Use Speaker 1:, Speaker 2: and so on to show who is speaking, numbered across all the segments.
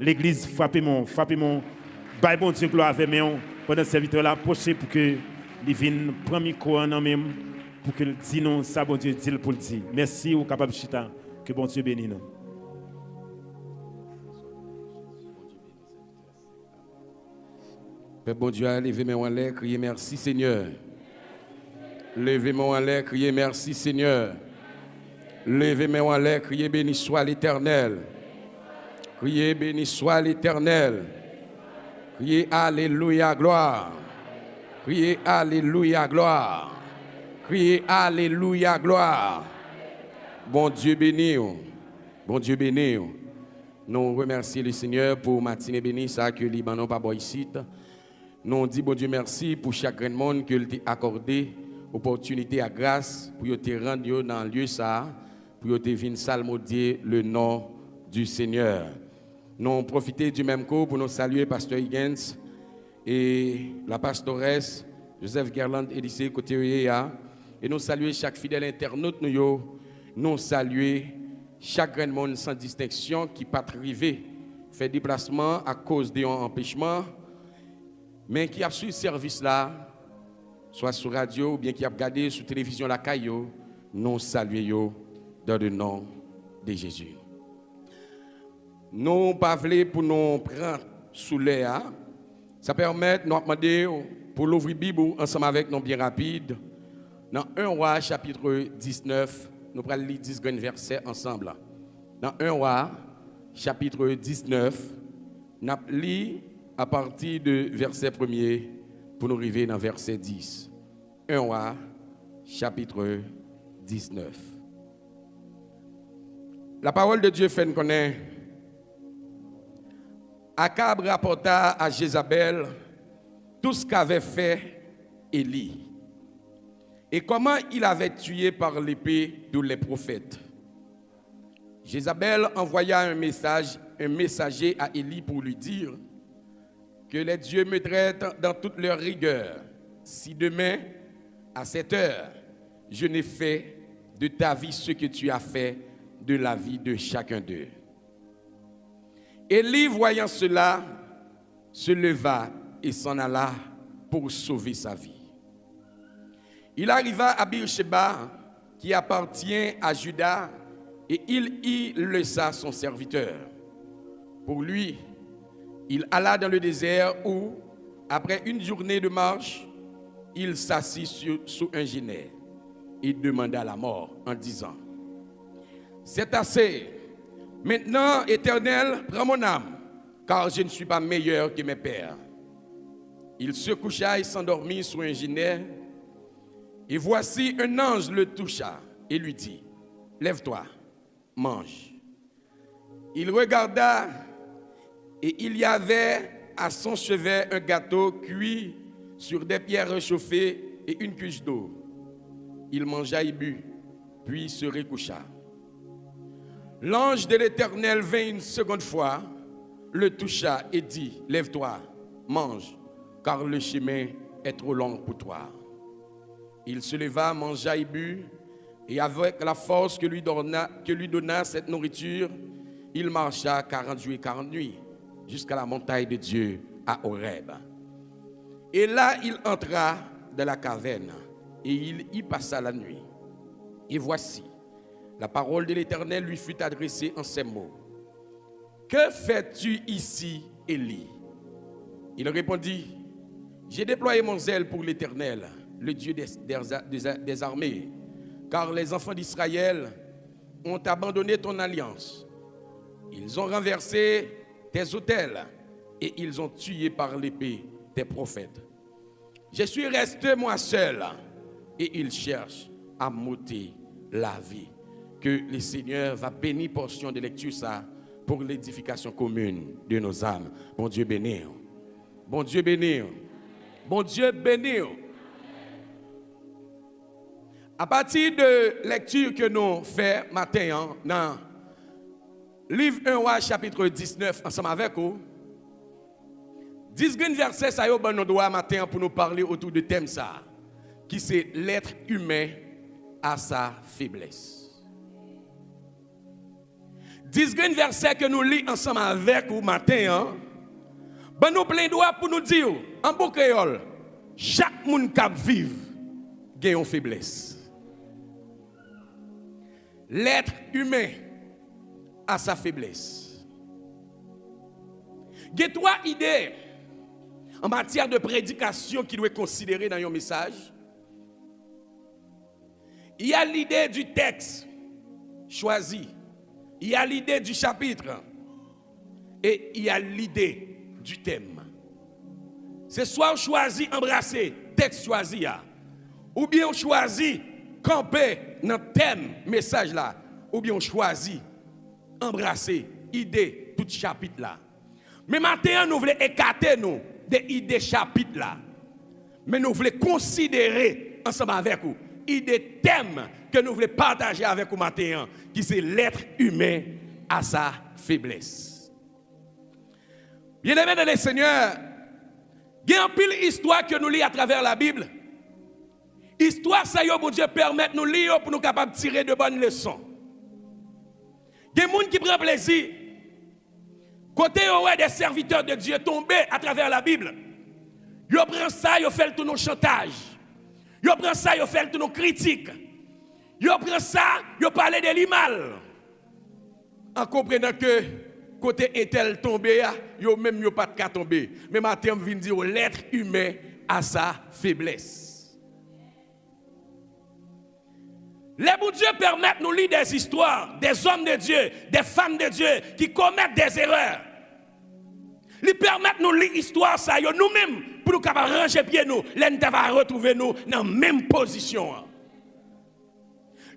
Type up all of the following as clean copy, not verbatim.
Speaker 1: l'église frappez-moi, bye bon Dieu gloire avec moi pendant ce serviteur là approcher pour que il vienne prendre micro en même pour que dise non ça bon Dieu dit pour le dire. Merci au capable chita que bon Dieu bénisse nous.
Speaker 2: Père bon Dieu, levez-moi en l'air, criez merci Seigneur. Levez-moi en l'air, criez merci Seigneur. Levez-moi en l'air, criez béni soit l'Éternel. Criez béni soit l'Éternel. Criez Alléluia, gloire. Criez Alléluia, gloire. Criez Alléluia, gloire. Bon Dieu béni. Bon Dieu béni. Nous remercions le Seigneur pour matinée bénie, ça que Libanon pas boire ici. Nous disons bon Dieu merci pour chaque grand monde que t'a accordé opportunité à grâce pour te rendre dans le lieu ça, pour te venir salmodier le nom du Seigneur. Nous profitons du même coup pour nous saluer Pasteur Higgins et la pastoresse Joseph Gerland Élysée côté et nous saluer chaque fidèle internaute nous saluer chaque grand monde sans distinction qui pas arrivé fait déplacement à cause d'un empêchement mais qui a suivi ce service là soit sur radio ou bien qui a regardé sur télévision la caillou nous saluons dans le nom de Jésus. Nous pas pour nous prendre sous l'air. Ça permet de nous demander pour l'ouvrir Bible ensemble avec nous bien rapide. Dans 1 Roi chapitre 19, nous allons lire 10 versets ensemble. Dans 1 Roi chapitre 19, nous allons lire à partir de verset 1er pour nous arriver dans verset 10. 1 Roi chapitre 19. La parole de Dieu fait nous connaître. Akab rapporta à Jézabel tout ce qu'avait fait Élie et comment il avait tué par l'épée tous les prophètes. Jézabel envoya un messager à Élie pour lui dire que les dieux me traitent dans toute leur rigueur si demain, à cette heure, je n'ai fait de ta vie ce que tu as fait de la vie de chacun d'eux. Élie, voyant cela, se leva et s'en alla pour sauver sa vie. Il arriva à Beersheba, qui appartient à Juda, et il y laissa son serviteur. Pour lui, il alla dans le désert où, après une journée de marche, il s'assit sous un genêt et demanda la mort en disant: « C'est assez. Maintenant, Éternel, prends mon âme, car je ne suis pas meilleur que mes pères. » Il se coucha et s'endormit sous un genêt. Et voici un ange le toucha et lui dit: « Lève-toi, mange. » Il regarda et il y avait à son chevet un gâteau cuit sur des pierres réchauffées et une cuche d'eau. Il mangea et but, puis se recoucha. L'ange de l'Éternel vint une seconde fois, le toucha et dit: « Lève-toi, mange, car le chemin est trop long pour toi. » Il se leva, mangea et but, et avec la force que lui donna cette nourriture, il marcha 40 jours et 40 nuits jusqu'à la montagne de Dieu à Horeb. Et là, il entra dans la caverne et il y passa la nuit. Et voici, la parole de l'Éternel lui fut adressée en ces mots: « Que fais-tu ici, Élie ?» Il répondit: « J'ai déployé mon zèle pour l'Éternel, le Dieu des armées, car les enfants d'Israël ont abandonné ton alliance. Ils ont renversé tes autels et ils ont tué par l'épée tes prophètes. Je suis resté moi seul et ils cherchent à m'ôter la vie. » Que le Seigneur va bénir portion de lecture ça pour l'édification commune de nos âmes. Bon Dieu béni. Bon Dieu béni. Bon Dieu béni. À partir de lecture que nous faisons matin dans livre 1 Roi chapitre 19 ensemble avec vous, 10 versets ça y est nous doit matin pour nous parler autour de thème ça qui c'est l'être humain à sa faiblesse. 10 versets que nous lisons ensemble avec vous matin, hein, ben nous plein droit pour nous dire, en bon créole, chaque monde qui vit a une faiblesse. L'être humain a sa faiblesse. Il y a 3 idées en matière de prédication qui doivent être considérées dans un message. Il y a l'idée du texte choisi. Il y a l'idée du chapitre. Et il y a l'idée du thème. C'est soit on choisit embrasser texte choisi, ou bien on choisit camper dans le thème, message là, ou bien on choisit embrasser idée tout chapitre là. Mais maintenant, nous voulons écarter nous des idées chapitres là. Mais nous voulons considérer ensemble avec vous idées thème que nous voulons partager avec vous maintenant, qui c'est l'être humain à sa faiblesse. Bien-aimés dans le Seigneur, il y a une pile histoire que nous lisons à travers la Bible. Histoire, ça y est, bon Dieu, permet nous lire pour nous capables de tirer de bonnes leçons. Il y a des gens qui prennent plaisir. Côté des serviteurs de Dieu tombés à travers la Bible, ils prennent ça, ils font tout nos chantage. Ils prennent ça, ils font tout nos critiques. Ils prennent ça, ils parlent de l'immal. En comprenant que côté est-elle tombé, ils même pas de cas tomber. Mais maintenant, je viens dire l'être humain a sa faiblesse. Les bons dieux permettent de nous lire des histoires, des hommes de Dieu, des femmes de Dieu qui commettent des erreurs. Ils permettent de nous lire l'histoire, ça, nous-mêmes, pour nous capables de ranger pieds nous, l'un va retrouver nous dans la même position.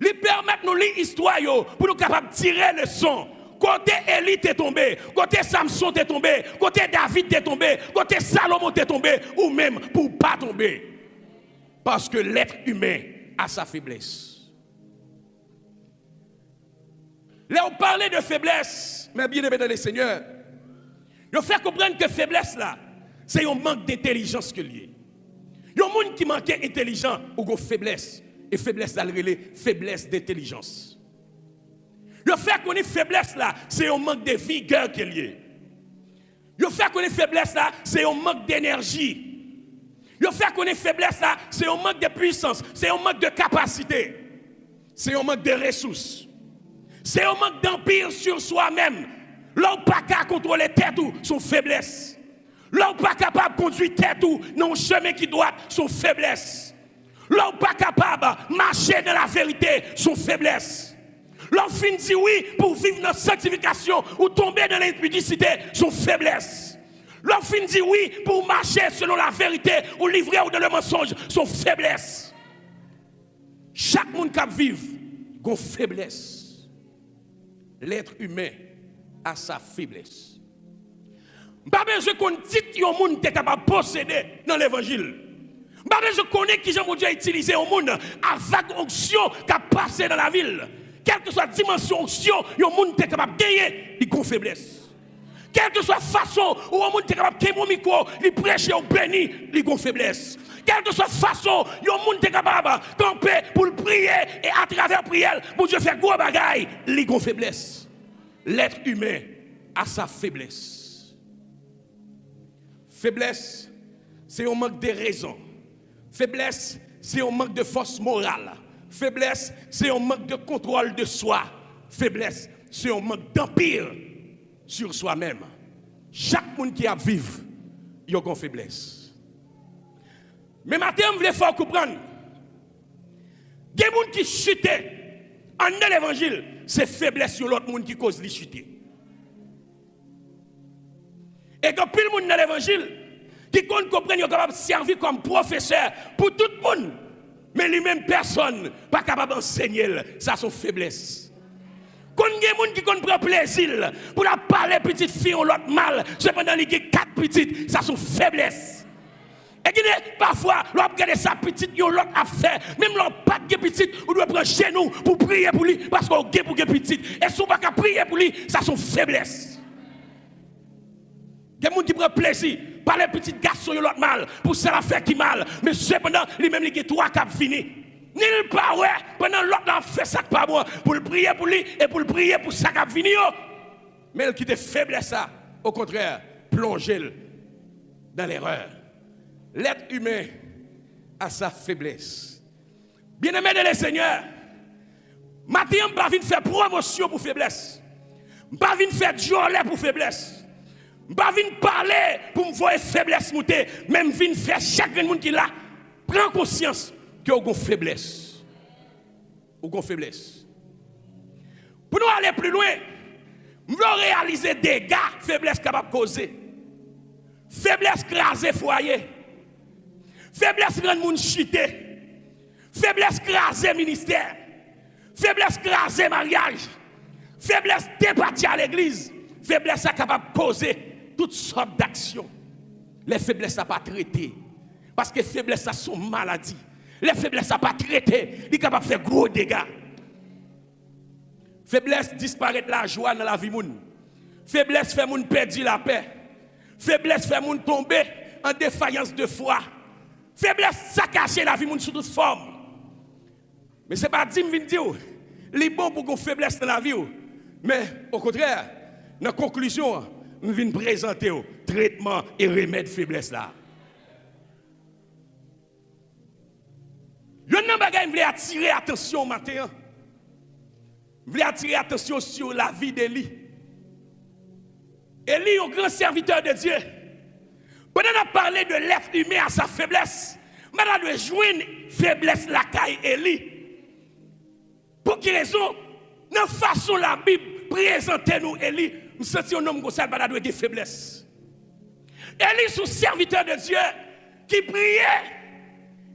Speaker 2: Ils permettent de nous lire l'histoire pour nous capables de tirer le son. Côté Élie est tombé, côté Samson est tombé, côté David est tombé, côté Salomon est tombé, ou même pour ne pas tomber. Parce que l'être humain a sa faiblesse. Là, on parlait de faiblesse, mais bien aimé dans le Seigneur, il faut comprendre que faiblesse là, c'est un manque d'intelligence que lié. Il y a des gens qui manquent d'intelligence ou de faiblesse. Et faiblesse, ça le faiblesse d'intelligence. Le fait qu'on ait faiblesse là, c'est un manque de vigueur qui est lié. Le fait qu'on ait faiblesse là, c'est un manque d'énergie. Le fait qu'on ait faiblesse là, c'est un manque de puissance, c'est un manque de capacité, c'est un manque de ressources. C'est un manque d'empire sur soi-même. L'homme pas capable de contrôler tête ou son faiblesse. L'homme pas capable de conduire tête ou dans un chemin qui doit son faiblesse. L'homme pas capable de marcher dans la vérité, son faiblesse. L'homme finit dit oui pour vivre dans la sanctification ou tomber dans l'impudicité, son faiblesse. L'homme finit dit oui pour marcher selon la vérité ou livrer ou dans le mensonge, son faiblesse. Chaque monde qui vit a une faiblesse. L'être humain a sa faiblesse. Pas besoin qu'on dit que un monde est capable de posséder dans l'évangile. Pas besoin qu'on ait qui Jean Dieu a utilisé un monde avec onction qui a passé dans la ville. Quelle que soit la dimension onction, un monde est capable de gagner, il a une faiblesse. Quelle que soit la façon où un monde est capable de gagner mon micro, il prêche ou béni, il a une faiblesse. Quelle que soit la façon, un monde est capable de camper pour le prier et à travers la prière, pour Dieu faire gros bagaille, il a une faiblesse. L'être humain a sa faiblesse. Faiblesse, c'est un manque de raison. Faiblesse, c'est un manque de force morale. Faiblesse, c'est un manque de contrôle de soi. Faiblesse, c'est un manque d'empire sur soi-même. Chaque monde qui a vivre, il a une faiblesse. Mais maintenant, vous voulez faire comprendre. Il y a des gens qui chutent en l'évangile, c'est faiblesse sur l'autre monde qui cause les chuter. Et quand plus le monde dans l'évangile, qui comprend qu'il est capable de servir comme professeur pour tout le monde, mais lui-même personne pas capable d'enseigner, ça c'est faiblesse. Quand il y a des gens qui prennent plaisir pour la parler petite fille ou l'autre mal, cependant il y a 4 petites, ça c'est faiblesse. Et parfois, l'on regarde sa petite, l'autre a fait, même l'on pas de petite, on doit prendre chez nous pour prier pour lui, parce qu'on a pour petite. Et si on ne peut pas prier pour lui, ça c'est faiblesse. Il y a des gens qui prennent plaisir, par les petits garçons, l'autre mal, pour ça la faire qui mal, mais cependant, lui-même, il y a 3 qui fini. Nil pas ouais pendant l'autre a fait ça pas bon pour le prier pour lui et pour le prier pour ça qui a fini. Mais il quitte faiblesse ça, au contraire, plonger dans l'erreur. L'être humain a sa faiblesse. Bien-aimé de le Seigneur, matin, je ne vais pas faire promotion pour faiblesse. Je ne vais pas faire jolie pour faiblesse. Je ne vais pas parler pour me voir faiblesse monter. Même je vais faire chaque monde qui là. Prends conscience que vous avez une faiblesse. Vous avez une faiblesse. Pour nous aller plus loin, nous devons réaliser des dégâts faiblesse capable de causer. Faiblesse craser foyer. Faiblesse rendre monde chiter. Faiblesse craser ministère. Faiblesse craser mariage. Faiblesse départir à l'église. Faiblesse est capable de causer toutes sortes d'actions. Les faiblesses ne sont pas traitées. Parce que faiblesse sont maladie. Les faiblesses ne sont pas traitées. Ils sont capables de faire gros dégâts. Faiblesse disparaît la joie dans la vie. Faiblesse fait moun perdre la paix. Faiblesse fait moun tomber en défaillance de foi. Faiblesse saccager la vie sous toute forme. Mais ce n'est pas dire que c'est bon pour qu'on faiblesse dans la vie. Mais au contraire, dans la conclusion, je viens présenter le traitement et remède faiblesse là. Je voulais attirer attention matin. Je voulais attirer attention sur la vie d'Élie. Élie, un grand serviteur de Dieu. Pendant qu'on a parlé de l'être humain à sa faiblesse, maintenant de joindre faiblesse la caille Élie. Pour quelle raison? Dans la façon la Bible présente nous Élie, nous sentons un homme comme ça, il doit avoir faiblesse. Élie, son serviteur de Dieu, qui priait.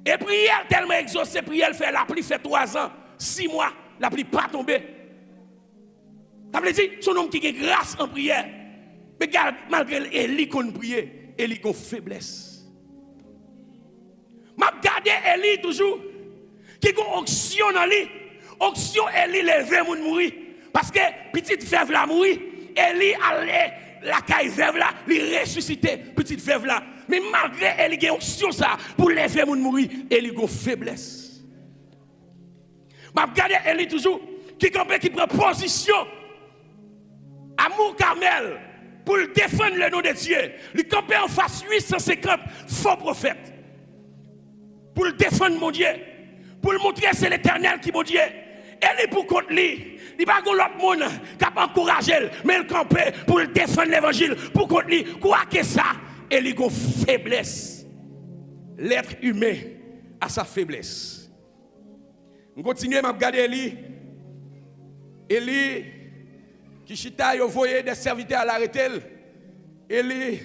Speaker 2: Et prière tellement exaucée, prière fait la pluie fait 3 ans, 6 mois, la pluie pas tombée. Ça veut dire, son homme qui a grâce en prière. Mais malgré Élie qu'on prie, Élie a une faiblesse. M'a regardé Élie toujours, qui a une onction dans lui. Onction Élie levé moun mourir. Parce que petite veuve la mourir, Élie allait la caille veuve là, lui ressusciter petite veuve là. Mais malgré Élie a une onction ça pour lever moun mourir, Élie a une faiblesse. M'a regardé Élie toujours, qui prend position. Amour Carmel. Pour défendre le nom de Dieu. Il campait en face 850 faux prophètes. Pour le défendre mon Dieu. Pour le montrer c'est l'Éternel qui mon Dieu. Elle est pour contre lui. Il n'y a pas l'autre monde qui a encouragé. Mais il campait pour le défendre l'évangile. Pour contre lui. Quoi que ça. Elle a une faiblesse. L'être humain a sa faiblesse. On continue à regarder Élie. Élie. Qui chita yo voyé des serviteurs à l'arrêter. Élie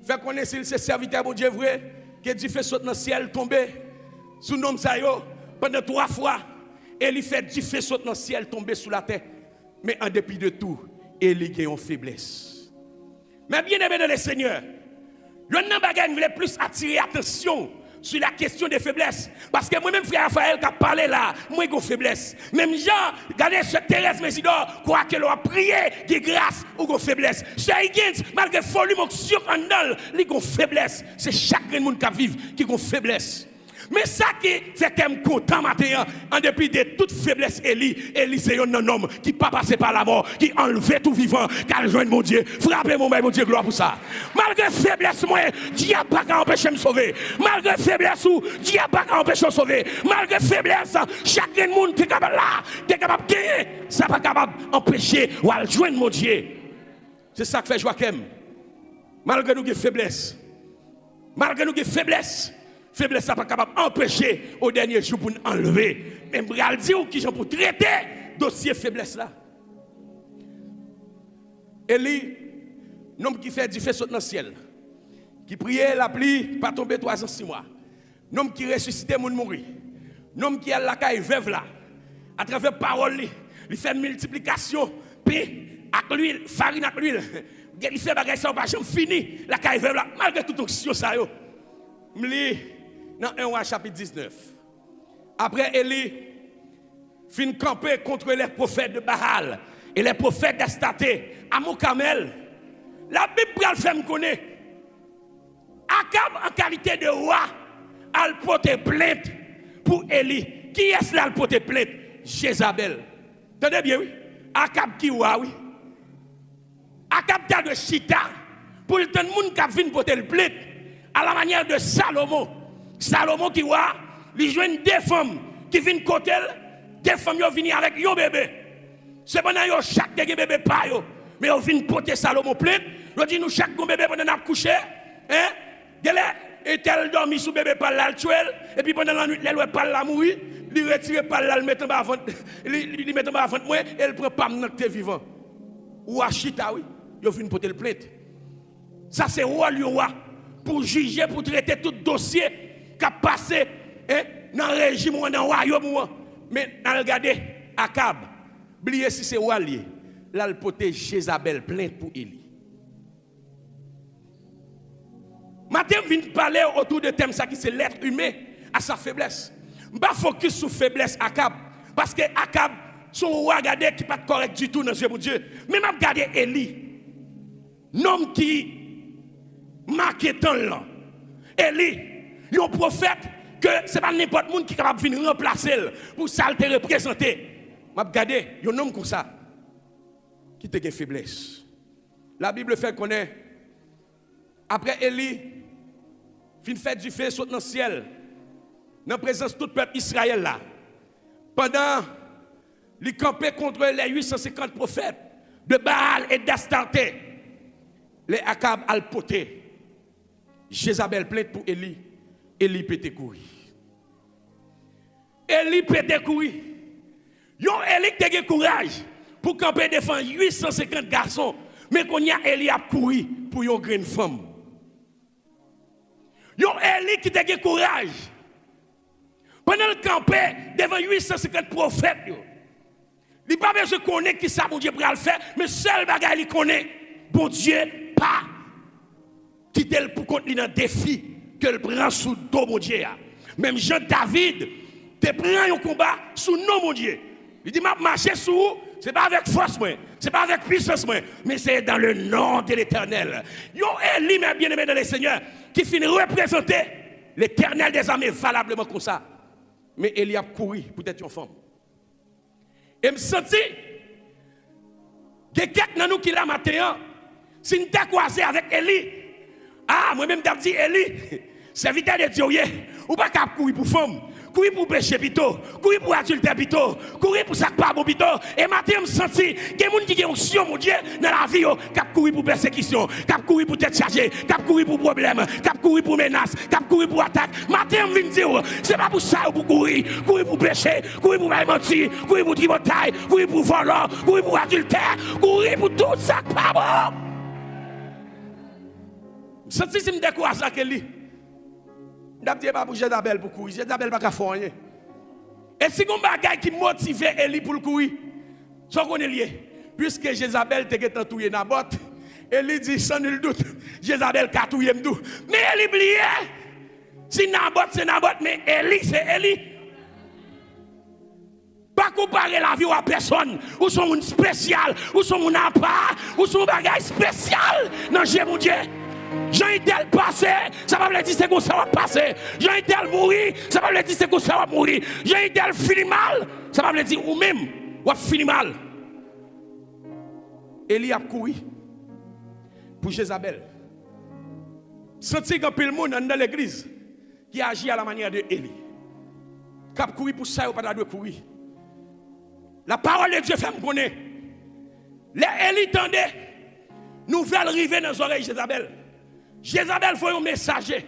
Speaker 2: fait connaître ces serviteurs bon Dieu vrai que Dieu fait sauter dans le ciel tomber sous nom ça yo pendant 3 fois. Élie fait Dieu fait sauter dans le ciel tomber sous la terre. Mais en dépit de tout, Élie a une faiblesse. Mais bien aimé dans le Seigneur, je ne voulais plus attirer attention sur la question des faiblesses. Parce que moi-même, frère Raphaël, qui a parlé là, moi, j'ai une faiblesse. Même Jean, regardez ce Thérèse Messidor, croit qu'elle a prié, qui grâce ou une faiblesse. Ce Higgins, malgré folie, sur un dol, il a une faiblesse. C'est chaque monde qui vit qui a une faiblesse. Mais ça qui fait qu'elle content matin, en dépit de toute faiblesse, Élie c'est un homme qui pas passé par la mort, qui enlevait tout vivant, qui a rejoint mon Dieu. Frappez mon Dieu, gloire pour ça. Malgré faiblesse, moi, Dieu n'a pas qu'à empêcher de me sauver. Malgré faiblesse, Dieu n'a pas qu'à empêcher de me sauver. Malgré faiblesse, chaque monde qui est capable là, qui est capable de gagner, ça n'est pas capable d'empêcher ou de joindre mon Dieu. C'est ça que fait Joachim. Malgré nous, faiblesse. Malgré nous, faiblesse. Faiblesse n'est pas capable d'empêcher au dernier jour pour nous enlever. Mais je vais dire qui pour traiter dossier faiblesse là. Élie, l'homme qui fait du feu sauter dans le ciel, qui priait la pluie, pas tomber 3 ans 6 mois. L'homme qui ressuscitait moun mourir. L'homme qui a la caille veuve là, à travers parole, il fait multiplication, paix, avec l'huile, farine avec l'huile. Il fait bagage ça, pas fini, la caille veuve là, malgré toute onction ça yo. Dans 1 Roi chapitre 19. Après Élie fin camper contre les prophètes de Baal et les prophètes d'Astaté à Carmel. La Bible fait me connaître. Akab en qualité de roi a porté plainte pour Élie Qui est-ce là le pote plainte? Jézabel. Tenez bien, oui. Akab qui wa, oui. Akab ta de chita pour le temps de monde qui vient porter le plainte à la manière de Salomon. Salomon qui wa, il joint des femmes qui viennent côté, des femmes qui viennent avec un bébé. C'est pendant que chaque bébé pas yo, mais on vient porter Salomon plainte. On dit nous chaque bébé pendant qu'on a couché, hein? Et tel dormi sous bébé par là, et puis pendant la nuit, elle par là mourir, il retire par là, il met en bas avant, il met en bas avant moi, elle prend pas mon acte vivant. Ou à chita, oui, il vient porter le plainte. Ça c'est roi pour juger, pour traiter tout dossier qui a passé dans le régime ou dans le royaume. Mais dans le regarder, Akab, oubliez si c'est roi lié, là le poté Jézabel plainte pour Élie. Matin, je viens parler autour de thème ça qui c'est l'être humain à sa faiblesse. Je ne vais pas focus sur faiblesse Akab. Parce que Akab, son roi regardé qui n'est pas correct du tout dans ce mon Dieu. Mais je regarde Élie. L'homme qui marque tant là. Élie, un prophète que ce n'est pas n'importe qui est capable de venir remplacer pour ça te représenter. Je regarde un homme comme ça qui a une faiblesse. La Bible fait connaître. Après Élie, fin fait du feu saute dans le ciel, dans la présence de tout le peuple Israël là. Pendant les campé contre les 850 prophètes de Baal et d'Astarté, les Akab al poté. Jézabel plainte pour Élie, Élie pété courir. Élie pété courir. Yon Élie qui a courage pour camper défendre 850 garçons, mais qu'on y a Élie a couru pour une grande femme. Yon Élie qui a eu courage. Pendant le campé, devant 850 prophètes, il n'a pas besoin de connaître qui ça, bon Dieu, pour le faire, mais seul bagage, il connaît, bon Dieu, pas. Quitter le pour contre dans défi que le prend sous dos, mon Dieu. Même Jean-David, te prend un combat sous nom, mon Dieu. Il dit, m'a marché sous, c'est pas avec force, moi, c'est pas avec puissance, moi, mais c'est dans le nom de l'Éternel. Yon Élie, mes bien-aimés dans le Seigneur, qui finit représenter l'Éternel des armées valablement comme ça. Mais Élie a couru pour être une femme. Et me senti, il y a quelqu'un dans nous qui l'a matin, si nous t'as croisé avec Élie, ah, moi-même t'as dit Élie, serviteur de Dieu, ou pas qu'à courir pour femme. Courir pour péché plutôt, courir pour adultère plutôt, courir pour ça pas bon plutôt. Et matin, je me senti qu'il y a des gens qui ont option, mon Dieu, dans la vie, qui courir pour persécution, qui courir pour tête chargée, qui courir pour problème, qui courir pour menace, qui courir pour attaque. Matin, je viens dire, c'est pas pour ça pour courir pour péché, courir pour mentir, courir pour tripotaille, courir pour voler, courir pour adultère, courir pour tout ça pas bon. Je me senti si je me décourage avec lui. Je ne pas pour Jézabel pour courir. Jézabel pas faire rien. Et si on bagaille qui motive Élie pour courir, ça qu'on est lié. Puisque Jézabel te touye Naboth, Élie dit sans nul doute, Jézabel a touye m'dou. Mais Élie oublié. Si Naboth c'est Naboth, mais Élie c'est Élie. Pas comparer la vie à personne, ou son monde spécial, ou son monde à part, ou son bagaille spécial. Non, j'ai mon Dieu. Jean-Idel passé, ça va me dire c'est que ça va passer. Jean-Idel mourir, ça va me dire c'est que ça va mourir. Jean-Idel finit mal, ça va me dire ou même, ou finit mal. Élie a couru pour Jézabel. Senti qu'un peu le monde dans l'église qui agit à la manière de Élie. Cap courir pour ça, ou pas de courir. La parole de Dieu fait me connaître. Les Élie tendait, nouvelle arrivée dans les oreilles de Jézabel. Jézabel fait un messager.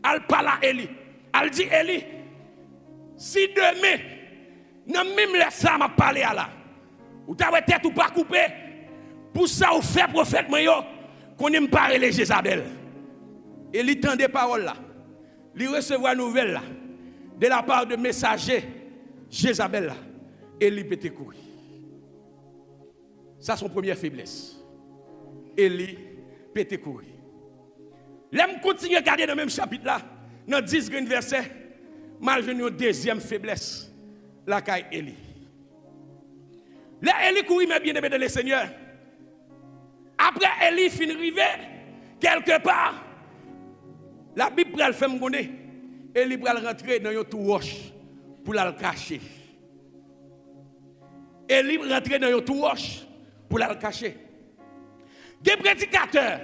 Speaker 2: Elle parle à Élie. Elle dit Élie, si demain, non même laisse ça m'a parlé à là. Ou t'avais tête ou pas coupé. Pour ça, ou fait prophète moi qu'on aime parler les Jézabel. Élie tend des paroles là. Il recevoir nouvelle là. De la part de messager Jézabel là. Élie peut courir. Ça son première faiblesse. Élie peut courir. L'aime continue à regarder dans le même chapitre là, dans 10 versets, malgré une deuxième faiblesse, la caille Élie. Là, Élie courit, mais bien aimé dans le Seigneur. Après Élie fin arrivé, quelque part, la Bible pral fait me connaître. Élie pral rentrer dans une tout roche pour la cacher. Élie rentre dans une touche pour la cacher. Des prédicateurs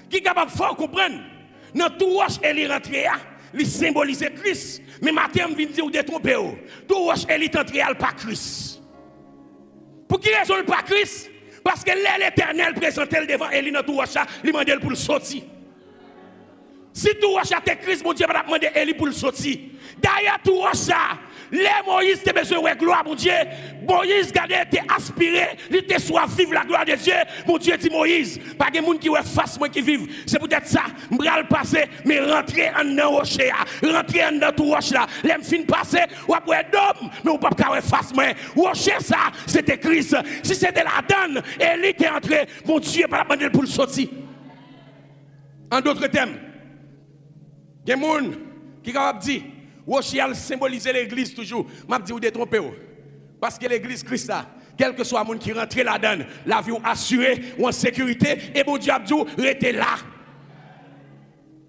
Speaker 2: qui sont capables de faire comprendre. Dans touche Élie rentre, il symbolise Christ. Mais matin, je viens dire ou détromper. Touche Élie rentre pas Christ. Pour qui raison pas Christ? Parce que l'Éternel présentait devant Élie dans touche, il demande pour le sortir. Si touche était Christ, mon Dieu va demander Élie pour le sortir. D'ailleurs, touche les Moïse te besoin de gloire, mon Dieu. Moïse était aspiré, il était soif vivre la gloire de Dieu. Mon Dieu dit Moïse, pas de monde qui est face moi qui vivent. C'est peut-être ça, m'bral passer, mais rentrer en dans rocher, rentrer en dans tout roche là. L'aime fin passer, ou après d'homme, mais ou pas qu'à face moi. Rocher ça, c'était Christ. Si c'était la donne, Élie était entré, mon Dieu pas demander pour le sortir. En d'autres termes, il y a des gens qui sont capables de dire Rocher symboliser l'église toujours. M'a dit ou détromper. Parce que l'église Christ là, quel que soit le monde qui rentre là-dedans, la vie assurée ou en sécurité, et bon Dieu a dit restez là.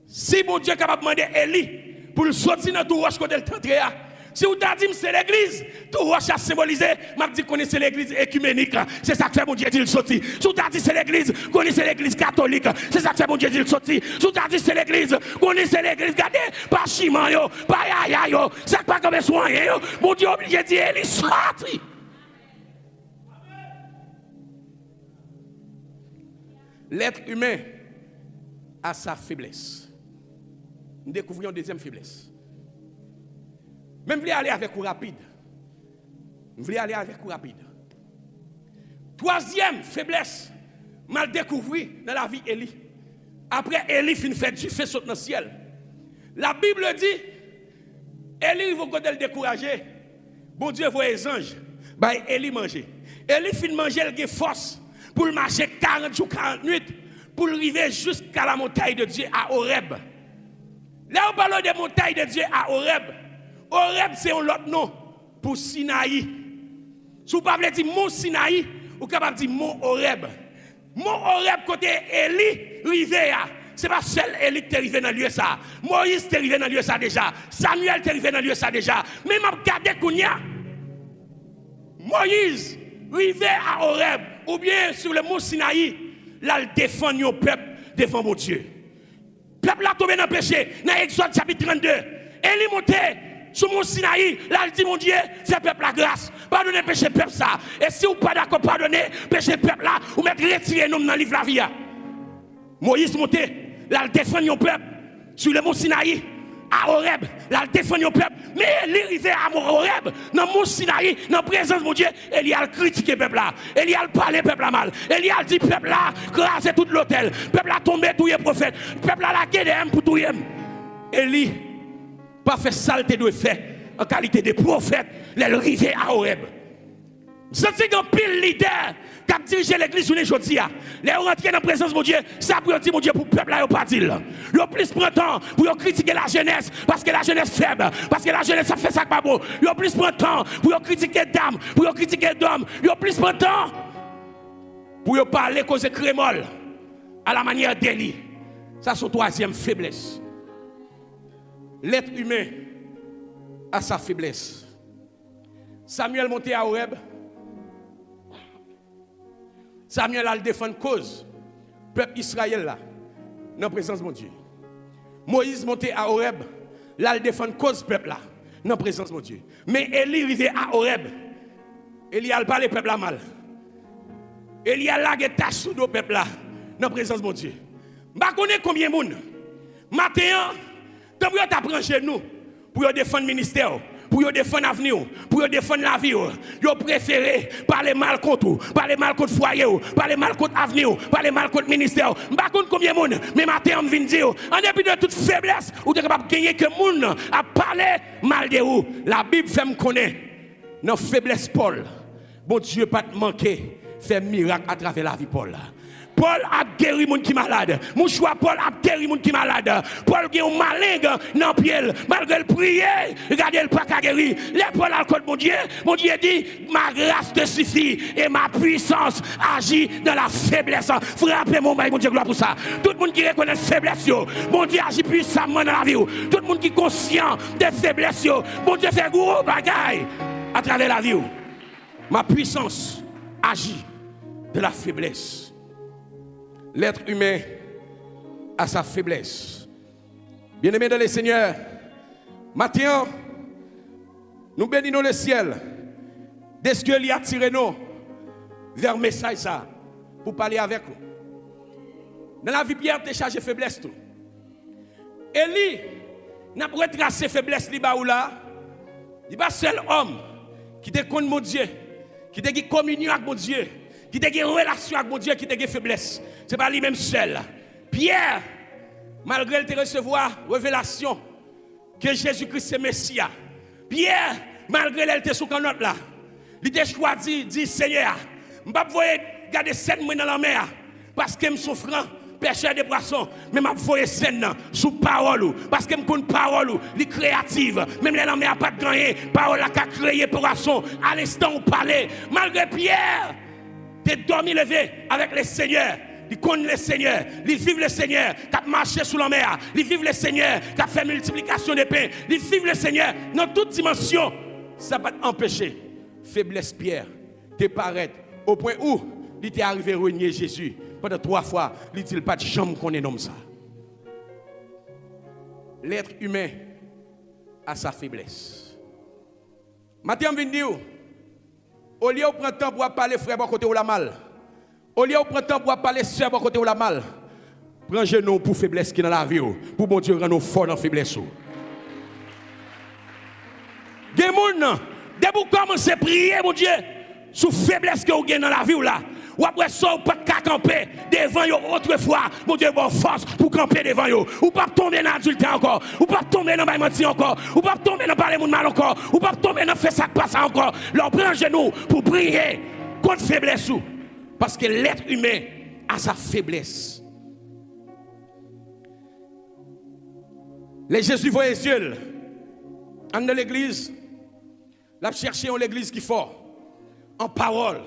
Speaker 2: Si bon Dieu est capable de demander Élie pour le sortir dans tout roche côté le tentre, si vous avez dit c'est l'église, tout roche a symbolisé, m'a dit connaissez l'église écuménique, c'est ça que fait bon Dieu dit le sortir. Si vous avez dit c'est l'église, connaissez l'église catholique, c'est ça que fait bon Dieu dit le sortir. Si vous avez dit c'est l'église, connaissez l'église, regardez, pas chimant yo, pas yaya yo, ça pas comme soin yo, bon Dieu obligé de dire Élie sorti. L'être humain a sa faiblesse. Nous découvrons une deuxième faiblesse. Même voulez aller avec vous rapide. Vous voulez aller avec vous rapide. Troisième faiblesse, mal découvert dans la vie Élie. Après Élie fin fait du feu saute dans le ciel. La Bible dit, Élie va quand elle décourager. Bon Dieu voit les anges. Bah Élie manger. Élie fin manger, elle a force pour marcher 40 jours, 40 nuits, pour arriver jusqu'à la montagne de Dieu à Horeb. Là on parle de montagne de Dieu à Horeb. Horeb, c'est un autre nom pour Sinaï. Si vous ne pouvez pas dire mon Sinaï, vous pouvez capable dire mon Horeb. Mon Horeb, côté Élie, rivé, c'est pas seul Élie qui est arrivé dans le lieu ça. Moïse est arrivé dans le lieu ça déjà. Samuel est arrivé dans le lieu ça déjà. Mais je regarde Kounia. Moïse, rivé à Horeb, ou bien sur le mont Sinaï, là, il défend le peuple devant mon Dieu. Le peuple a tombé dans le péché. Dans Exode chapitre 32, Élie montait sur mon Sinaï, là il dit mon Dieu, fais peuple la grâce, pardonnez péché peuple ça. Et si vous pas d'accord pardonner péché peuple là, vous mettez retirer nous dans le livre la vie. Moïse monté, là il défend le peuple sur le mont Sinaï à Horeb, là il défend le peuple. Mais il arrivé à Horeb, dans le mont Sinaï, dans la présence de mon Dieu, il a critiqué le peuple là, il a parlé peuple là mal, il a dit peuple là, crasé tout l'hôtel, peuple là tombé tout les prophètes, peuple là la guerre pour tout les. Élie pas fait saleté de fait en qualité de prophète, les rivé à Horeb. C'est un pile leader qui a dirigé l'église aujourd'hui. Les rentrés dans la présence de mon Dieu, ça pour dire mon Dieu pour le peuple là, pas dire. Le plus prend temps pour critiquer la jeunesse, parce que la jeunesse faible, parce que la jeunesse ça fait ça pas bon. Le plus prend temps pour critiquer dames, pour critiquer d'hommes. Le plus prend temps pour parler cause de crémol à la manière d'Élie. Ça c'est la troisième faiblesse. L'être humain a sa faiblesse. Samuel monté à Horeb. Samuel a le défendre cause. Peuple Israël là, dans la présence de mon Dieu. Moïse monté à Horeb. Là, il défend cause peuple là, dans la présence de mon Dieu. Mais Élie arrivé à Horeb. Élie a parlé peuple là mal. Élie a lagué tâche sous le peuple là, dans la présence de mon Dieu. Je ne connais combien de monde. Maintenant, tant que tu apprends chez nous pour défendre le ministère, pour défendre l'avenir, pour défendre la vie, vous préférez parler mal contre vous, parler mal contre le foyer, parler mal contre l'avenir, parler mal contre le ministère. Je ne sais pas combien de monde, mais maintenant, je viens dire, en dépit de toute faiblesse, vous êtes capable de gagner que le monde a parlé mal de vous. La Bible fait me connaître, dans la faiblesse Paul, bon Dieu pas te manquer fait miracle à travers la vie Paul. Paul a guéri les gens qui sont malades. Mouchoua Paul a guéri les gens qui sont malades. Paul a un malin dans le pied. Malgré le prier, regardez le pas qu'à guérir. Les Paul a le code mon Dieu dit, ma grâce te suffit et ma puissance agit dans la faiblesse. Frappez mon Dieu, gloire pour ça. Tout le monde qui reconnaît la faiblesse, mon Dieu agit puissamment dans la vie. Tout le monde qui est conscient des faiblesses, mon Dieu fait gros bagaille à travers la vie. Ma puissance agit de la faiblesse. L'être humain a sa faiblesse. Bien-aimés dans le Seigneur, maintenant, nous bénissons le ciel. Dès que il a attiré nous vers le message ça, pour parler avec nous. Dans la vie, Pierre a chargé faiblesse. Élie n'a pas retracé faiblesse là. Il n'est pas seul homme qui te connaît mon Dieu, qui te communion avec mon Dieu, qui a une relation avec mon Dieu, qui a une faiblesse. Ce n'est pas lui-même seul. Pierre, malgré le recevoir révélation que Jésus-Christ est Messie, Pierre, malgré elle était sous canotte là, il a choisi, dit Seigneur, je ne vais pas garder 7 mois dans la mer parce que je suis souffrant, pêcheur de poissons, mais je vais scène sous parole parce que je connais parole, elle est créative. Même la mer n'a pas de gagner, parole a créé poisson à l'instant où parler. Malgré Pierre, tu es dormi levé avec le Seigneur. Il connaît le Seigneur, il vit le Seigneur, qui a marché sous la mer, il vit le Seigneur, qui a fait multiplication de pain, il vit le Seigneur dans toute dimension. Ça va t'empêcher. Faiblesse Pierre, te paraître au point où il était arrivé à renier Jésus. Pendant 3 fois, il dit pas de jambe qu'on est nomme ça. L'être humain a sa faiblesse. Maintenant, je viens dire, au lieu de prendre temps pour parler frère, côté ou la mal. Au lieu de prendre temps pour parler sœur, côté ou la mal. Prends genou pour faiblesse qui est dans la vie. Pour bon Dieu rendre nous fort dans la faiblesse. Des gens, dès que vous commencez à prier, mon Dieu, sous faiblesse que vous avez dans la vie là. Ou après ça, vous ne pouvez pas camper devant vous autrefois. Mon Dieu, bonne force pour camper devant vous. Ou pas tomber dans l'adultère encore. Ou pas tomber dans le menti encore. Ou pas tomber dans parler de mal encore. Ou pas tomber dans faire ça passe encore. Leur prendre genou pour prier contre faiblesse. Parce que l'être humain a sa faiblesse. Les Jésus voient les yeux. En de l'église, la chercher en l'église qui est fort. En parole,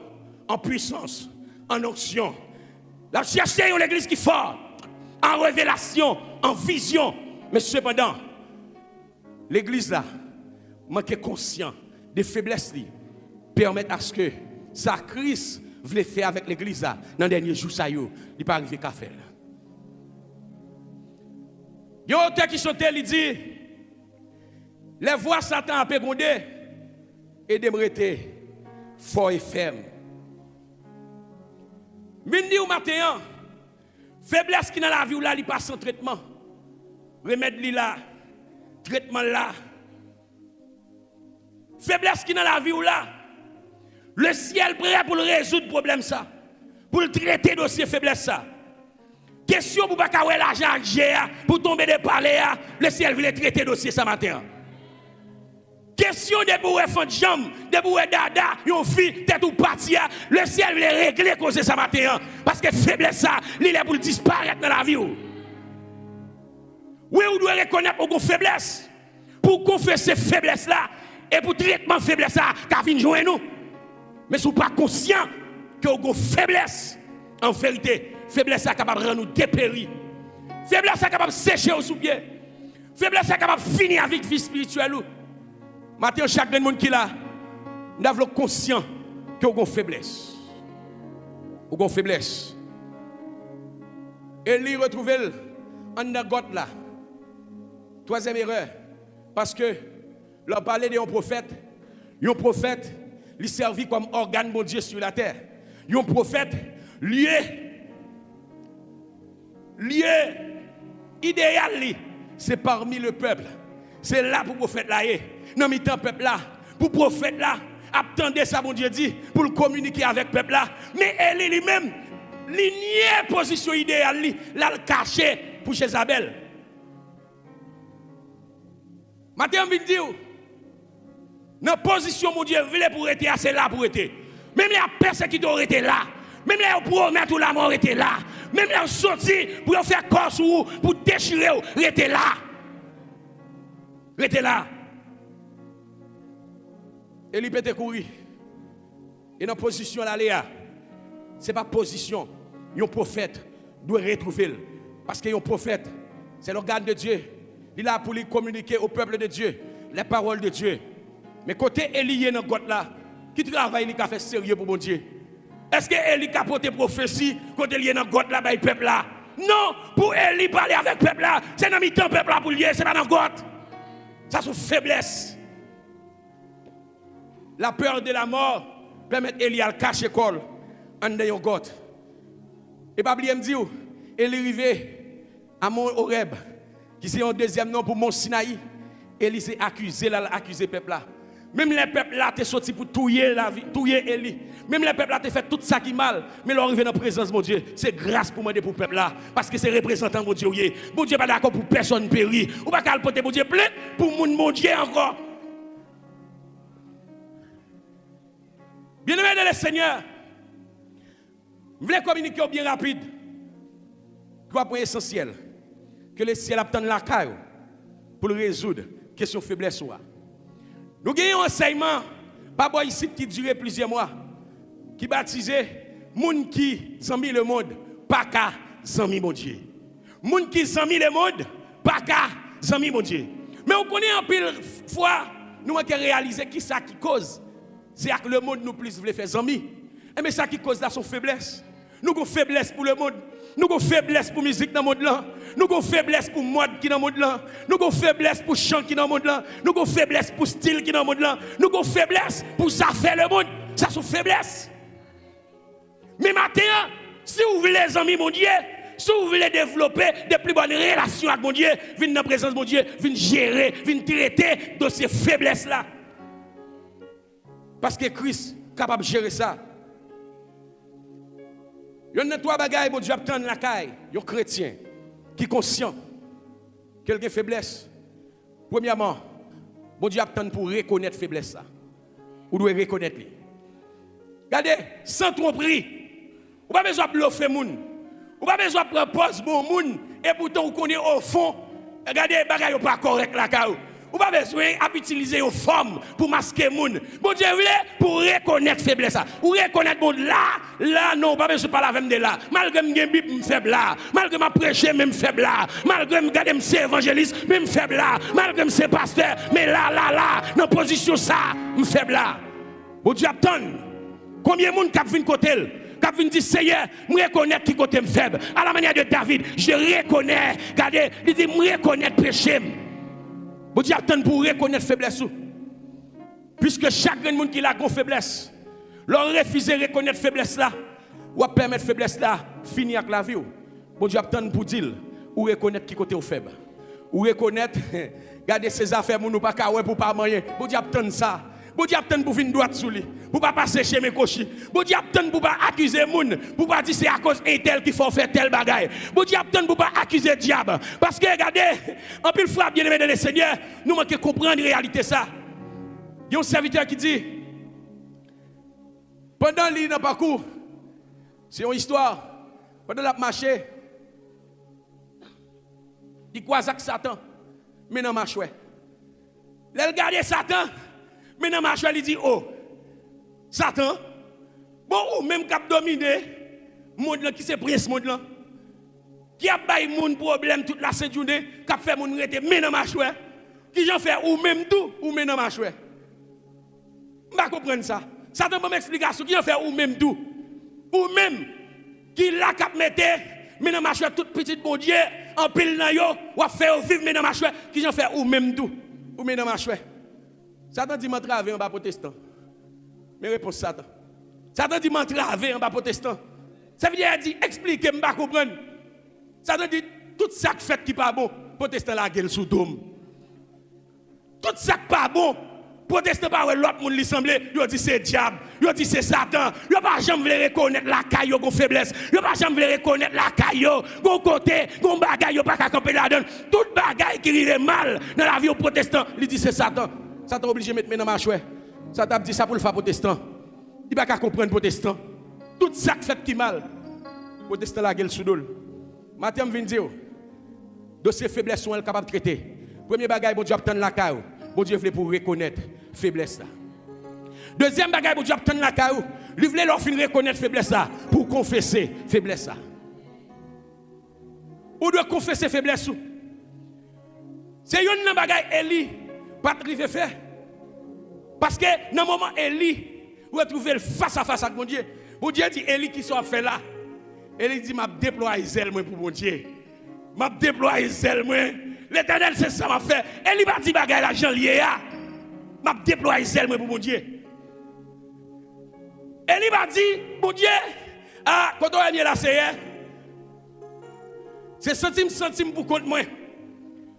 Speaker 2: en puissance, en onction. La chercher en l'église qui est fort. En révélation, en vision. Mais cependant, l'église là, manque conscient des faiblesses qui permettent à ce que sa crise voulait faire avec l'église là, dans les derniers jours, ça y est, il n'est pas arrivé qu'à faire. Il y a un auteur qui chantait, il dit, les voix Satan a pégondé et d'aimer fort et ferme. Mais dit au matin, faiblesse qui dans la vie là, il passe sans traitement. Remède li là, traitement là. Faiblesse qui dans la vie là, le ciel prêt pour résoudre le problème ça, pour le traiter dossier faiblesse ça. Question pour pas avoir l'argent pour tomber de palais, le ciel veut traiter dossier ça matin. Question de bourrer fond de jambe, de bourrer dada, yon fille tête ou parti, le ciel veut régler cause ça matin parce que faiblesse ça, il est pour disparaître dans la vie. Oui, vous devez reconnaître vos faiblesses pour confesser faiblesse là et pour traitement faiblesse là, qu'a vient joindre nous. Mais si vous n'êtes pas conscient que vous avez faiblesse, en vérité, faiblesse est capable de rendre nous dépérir. Faiblesse est capable de sécher au sous-pied. Faiblesse est capable de finir avec la vie spirituelle. Maintenant, chaque monde qui est là, nous avons conscient que vous avez faiblesse. Vous avez faiblesse. Et lui retrouver en gotte là. Troisième erreur. Parce que, leur parler d'un prophète, il servit comme organe de Dieu sur la terre. Un prophète lié idéal, c'est parmi le peuple. C'est là pour le prophète là. Dans le temps peuple là, pour le prophète là, attendez ça, mon Dieu dit, pour le communiquer avec le peuple là. Mais elle lui-même, lignée position idéale, là, le caché pour Jézabel. Maintenant, je vais dire, dans la position, mon Dieu, voulait pour être, c'est là pour être. Même les persécutés auraient été là. Même les promet tout la mort était là. Même les sorti pour faire corps sur vous, pour déchirer, était là. Était là. Et il peut te courir. Et dans la position là, Léa, ce n'est pas position. Un prophète doit retrouver. Parce qu'un prophète, c'est l'organe de Dieu. Il est là pour lui communiquer au peuple de Dieu les paroles de Dieu. Mais côté Élie dans God là, qui travaille, il a fait sérieux pour mon Dieu. Est-ce que Élie a porté prophétie côté Élie dans God là, le peuple là? Non, pour Élie parler avec le peuple là, c'est dans mi-temps peuple là pour lier, c'est pas dans God. Ça c'est faiblesse. La peur de la mort permet Élie à cacher col en dedans God. Et pas oublier me dire, Élie arrivé à Mont Horeb, qui c'est un deuxième nom pour Mont Sinaï. Élie s'est accusé là, accusé peuple là. Même les peuples là t'es sorti pour tuer la vie, tuer Élie. Même les peuples là t'es fait tout ça qui mal, mais leur arrivé dans la présence de mon Dieu, c'est grâce pour demander pour le peuple là parce que c'est représentant mon Dieu. Mon Dieu pas d'accord pour personne périr. Ou pas qu'à porter mon Dieu plein pour mon Dieu encore. Bien-aimé de le Seigneur, je voulais communiquer bien rapide. Trois points essentiels que le ciel attend la caille pour résoudre la question de faiblesse. Nous avons un enseignement, pas bon ici qui durait plusieurs mois, qui baptisait moun qui zami le monde, pas qu'à zami mon Dieu. Moun qui zami le monde, pas qu'à zami mon Dieu. Mais on connaît en pile fois, nous avons réalisé qui ça qui cause. C'est que le monde nous plus veut faire zami. Et mais ça qui cause là son faiblesse. Nous avons faiblesse pour le monde. Nous avons faiblesse pour la musique dans le monde là. Nous avons faiblesse pour mode qui dans le monde là. Nous avons faiblesse pour chant qui dans le monde là. Nous avons faiblesse pour style qui dans le monde là. Nous avons faiblesse pour ça faire le monde. Ça c'est faiblesse. Mais maintenant, si vous voulez les amis mon Dieu, si vous voulez développer de plus bonnes relations avec mon Dieu, venez dans la présence de mon Dieu, venez gérer, venez traiter de ces faiblesses là. Parce que Christ est capable de gérer ça. Il y a trois bagailles que Dieu attend dans la caille. Il y a un chrétien qui est conscient qu'il a une faiblesse. Premièrement, Dieu attend pour reconnaître la faiblesse. Vous devez reconnaître. Regardez, sans tromperie. Vous n'avez pas besoin de bluffer les gens. Vous n'avez pas besoin de prendre pause pour les gens. Et pourtant, vous connaissez au fond. Regardez, les bagailles ne sont pas correctes là. Vous n'avez pas besoin d'utiliser une forme pour masquer les gens. Bon Dieu voulait pour reconnaître la faiblesse. Ou reconnaître les gens là, non, pas besoin de parler avec de là. Malgré que je suis Bible, je suis faible là. Malgré que je prêche, je suis faible là. Malgré que je suis évangéliste, je suis faible là. Malgré que je suis pasteur, mais là, dans la position ça, je suis faible là. Bon Dieu attend. Combien de monde qui vient côté qui vient dire Seigneur, je reconnais qui côté faible. À la manière de David, je reconnais. Regardez, il dit je reconnais le péché. Bon Dieu attend pour reconnaître faiblesse. Puisque chaque monde qui a une faiblesse, leur refuser de reconnaître faiblesse là, ou permettre faiblesse là, finir avec la vie. Bon Dieu attend pour dire, ou reconnaître qui côté faible. Ou reconnaître, garder ses affaires pour nous pas pour pas manger. Bon Dieu attend ça. Bon Dieu attend pour venir droite sous lui. Pour pas passer chez mes cochis. Bon Dieu attend pour pas accuser moun. Pour pas dire c'est à cause d'un tel qu'il faut faire tel bagaille. Bon Dieu attend pour pas accuser diable. Parce que regardez, en pile fois bien aimé dans le Seigneur, nous manquons comprendre la réalité ça. Il y a un serviteur qui dit pendant l'île dans le parcours, c'est une histoire. Pendant la marché, il croise avec Satan. Mais dans marche ouais. Il regarde Satan. Mais dans marche il dit oh Satan, bon ou même qui a dominé monde qui c'est prince monde là. Qui a baillé mon problème toute la journée, qui a fait mon rete mais dans marche ouais. Qui j'en fait ou même tout ou mais dans marche ouais. Je ne comprends pas ça. Satan m'a explication qui en fait ou même tout. Ou même qui l'a cap mettre mais dans marche toute petite bon Dieu en pile dans yo ou faire vivre mais dans marche qui j'en fait ou même tout ou mais dans marche. Satan dit m'entraver en bas protestant. Mais réponse Satan. Satan dit m'entraver en bas protestant. Ça veut dire dit expliquez m'pas comprendre. Satan dit tout ça qui fait qui pas bon, protestant la gueule sous dôme. Tout ça qui pas bon, protestant pas l'autre monde lui semble, il dit c'est diable, il dit c'est Satan. Il pas jamais reconnaître la caillou gon faiblesse. Il pas jamais reconnaître la caillou gon côté, gon bagaille pas camper là-dedans. Toute bagaille qui rirait mal dans la vie au protestant, il dit c'est Satan. Satan obligé de mettre dans ma chouette. Satan dit ça pour le faire protestant. Il va pas comprendre protestant. Tout ça qui fait qui mal. Protestant la gueule sous dol. Matin me vient dire dossier faiblesse sont capable de traiter. Premier bagage bon Dieu obtient la caillou. Bon Dieu voulait pour reconnaître faiblesse là. Deuxième bagage bon Dieu obtient la caillou. Lui voulait leur fin reconnaître faiblesse là pour confesser faiblesse là. Ou doit confesser faiblesse ou. C'est une bagage Eli pas arrivé faire. Parce que dans le moment Eli retrouver face à face avec mon Dieu. Mon Dieu dit Eli qui soit fait là. Eli dit m'a déployer zèle moi pour mon Dieu. M'a déployer zèle moi. L'Éternel c'est ça m'a fait. Eli m'a dit bagay l'argent lié a. M'a déployer zèle moi pour mon Dieu. Eli m'a dit mon Dieu ah quand on est là c'est centime pour compte moi.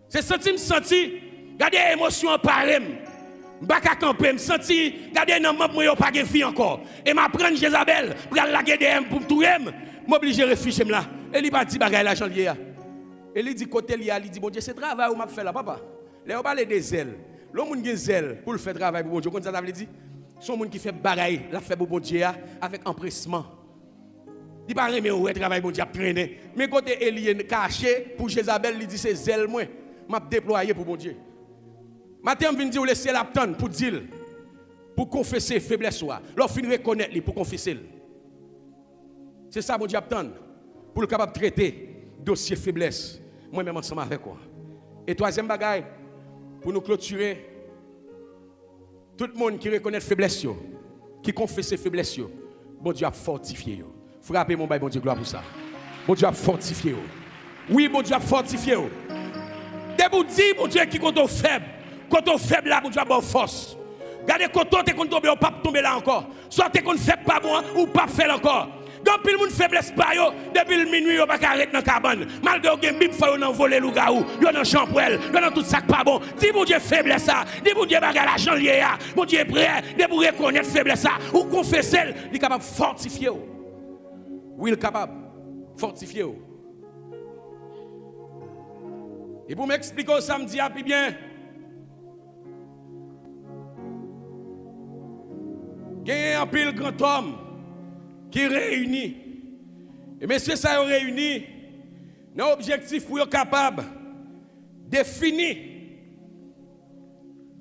Speaker 2: C'est centime garder émotion en parem. M'baka camper, m'senti garder nan membre moi pas gen fille encore. Et m'a prendre Jézabel pour la GDM pour tout m'obliger réfugier là. Eli pas dit bagay l'argent lié a. Eli dit côté lié, il dit bon Dieu c'est travail ou m'a fait là papa. Là on parle des ailes. L'homme moun gen zèle pour le faire travail pour bon Dieu. Comme ça veut dire son monde qui fait bagay, la fait pour bon Dieu avec empressement. Il pas aimer ouais travail bon Dieu traîner. Mais côté Eli caché pour Jézabel, il dit c'est zèle moi m'a déployer pour bon Dieu. Matin vient dire laisser l'attendre pour dire pour confesser faiblesse soit. Leur fin reconnaître pour confesser. C'est ça bon Dieu attend pour le capable traiter dossier faiblesse. Moi même ensemble avec quoi. Et troisième bagaille pour nous clôturer tout le monde qui reconnaît faiblesse yo, qui confesse faiblesse yo, bon Dieu a fortifié yo. Frappez mon bail bon Dieu gloire pour ça. Bon Dieu a fortifié yo. Oui bon Dieu a fortifié yo. Dès vous dire bon Dieu qui compte faible. Quand on faible là, bon Dieu a bonne force. Regardez quand on est tomber, on pas tomber là encore. Soit on ne fait pas bon ou pas faire encore. Donc pile monde faiblesse pas yo, depuis le minuit on pas arrêter dans cabane. Malgré que bib faut on voler lougaou, yo dans chambrel, yo dans tout ça pas bon. Dis bon Dieu faiblesse ça, dis bon Dieu bagarre l'argent lié a. Bon Dieu prêt, de pour reconnaître faiblesse ça ou confesser, il est capable fortifier. Oui, il est capable fortifier. Et pour m'expliquer ça me dit ah puis bien il y a un pile grand homme qui réunit. Et messieurs, ça a réuni un objectif pour être capable de définir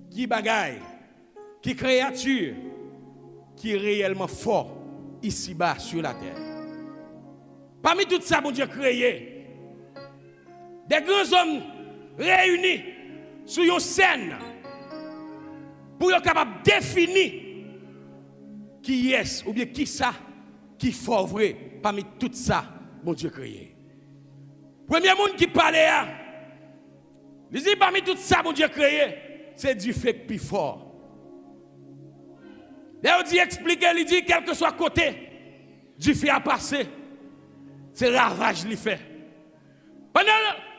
Speaker 2: qui bagaille, qui créature, qui est réellement fort ici-bas sur la terre. Parmi tout ça, mon Dieu créé, des grands hommes réunis sur une scène pour être capable de définir qui est ou bien qui ça qui fort vrai parmi tout ça mon Dieu créé. Premier monde qui parlait il dit parmi tout ça mon Dieu créé c'est du fait plus fort. Là on dit expliquer il dit quel que soit côté du fait à passer c'est ravage lui fait. Pendant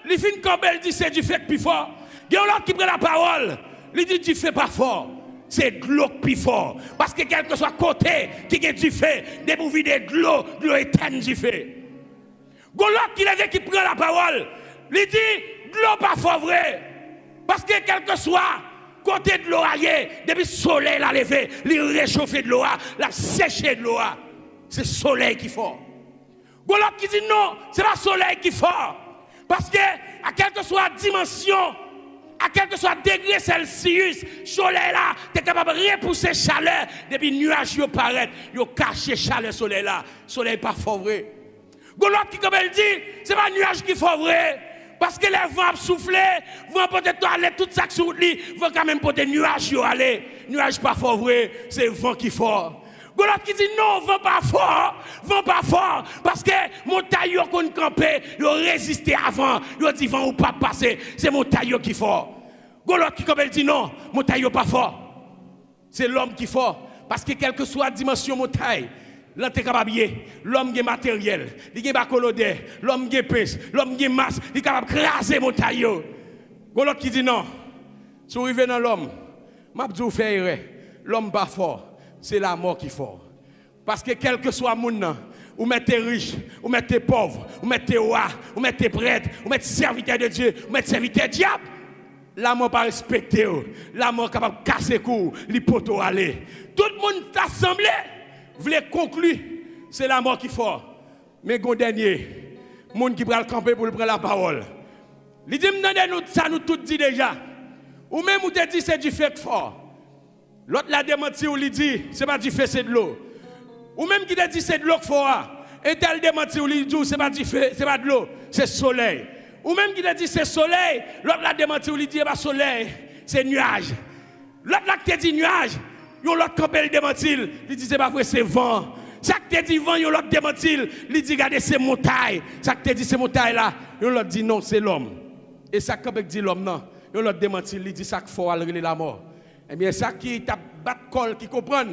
Speaker 2: les fin Campbell dit c'est du fait plus fort. Il y a l'autre qui prend la parole, il dit du fait pas fort. C'est de l'eau plus fort. Parce que quel que soit côté qui est du fait, des bouvies de l'eau éteint du fait. L'autre qui prend la parole, il dit de l'eau pas fort vrai. Parce que quel que soit côté de l'eau ailleurs, depuis le soleil l'a levé, il réchauffe de l'eau, l'a séché de l'eau. C'est le soleil qui est fort. L'autre qui dit non, c'est pas le soleil qui est fort. Parce que à quelle que soit la dimension, à quel que soit degré Celsius, soleil là, tu es capable de repousser chaleur depuis nuages yo paraît, yo caché chaleur soleil là, soleil pas fort vrai. L'autre qui comme elle dit, c'est pas nuage qui fort vrai parce que les vents souffler, vont peut-être aller tout ça sur lui, vont quand même porter nuages yo aller, nuage pas fort vrai, c'est vent qui fort. L'autre qui dit non, vent pas fort, parce que montagne yo kon camper, yo résister avant, yo dit vent ou pas passer, c'est montagne qui fort. L'autre qui comme elle dit non, montagne pas fort. C'est l'homme qui fort, parce que quelle que soit la dimension montagne, l'homme est capable, l'homme est matériel, il est bacolodé, l'homme est pèse, l'homme est masse, il est capable de craser montagne. L'autre qui dit non, si vous arrivez dans l'homme, m'a dit vous faire l'homme pas fort. C'est la mort qui est fort. Parce que quel que soit le monde, ou mettez riche, ou mettez pauvre, ou mettez roi, ou mettez prêtre, ou mettez serviteur de Dieu, ou mettez serviteur de diable, la mort pas respecté, la mort capable de casser cou, l'hypoto aller. Tout le monde est assemblé voulez conclure, c'est la mort qui fort. Mais gon dernier, monde qui pral camper pour prendre la parole. Il dit nous ça nous tout dit déjà. Ou même ou te dit c'est du fait fort. L'autre l'a démenti ou lui dit c'est pas du feu c'est de l'eau. Ou même qui te dit c'est de l'eau qu'il faut. Et tel démenti ou lui dit c'est pas du feu, c'est pas de l'eau, c'est soleil. Ou même qui te dit c'est soleil, l'autre l'a démenti ou lui dit pas soleil, c'est nuage. L'autre là qui te dit nuage, l'autre campé le démenti, il dit c'est pas vrai, c'est vent. Ça qui te dit vent, l'autre démenti, il dit regardez c'est montagne. Ça qui te dit c'est montagne là, l'autre dit non, c'est l'homme. Et ça qui dit l'homme non, l'autre démenti, il dit ça qu'il faut aller la mort. Eh bien ça qui t'a bat col qui comprend,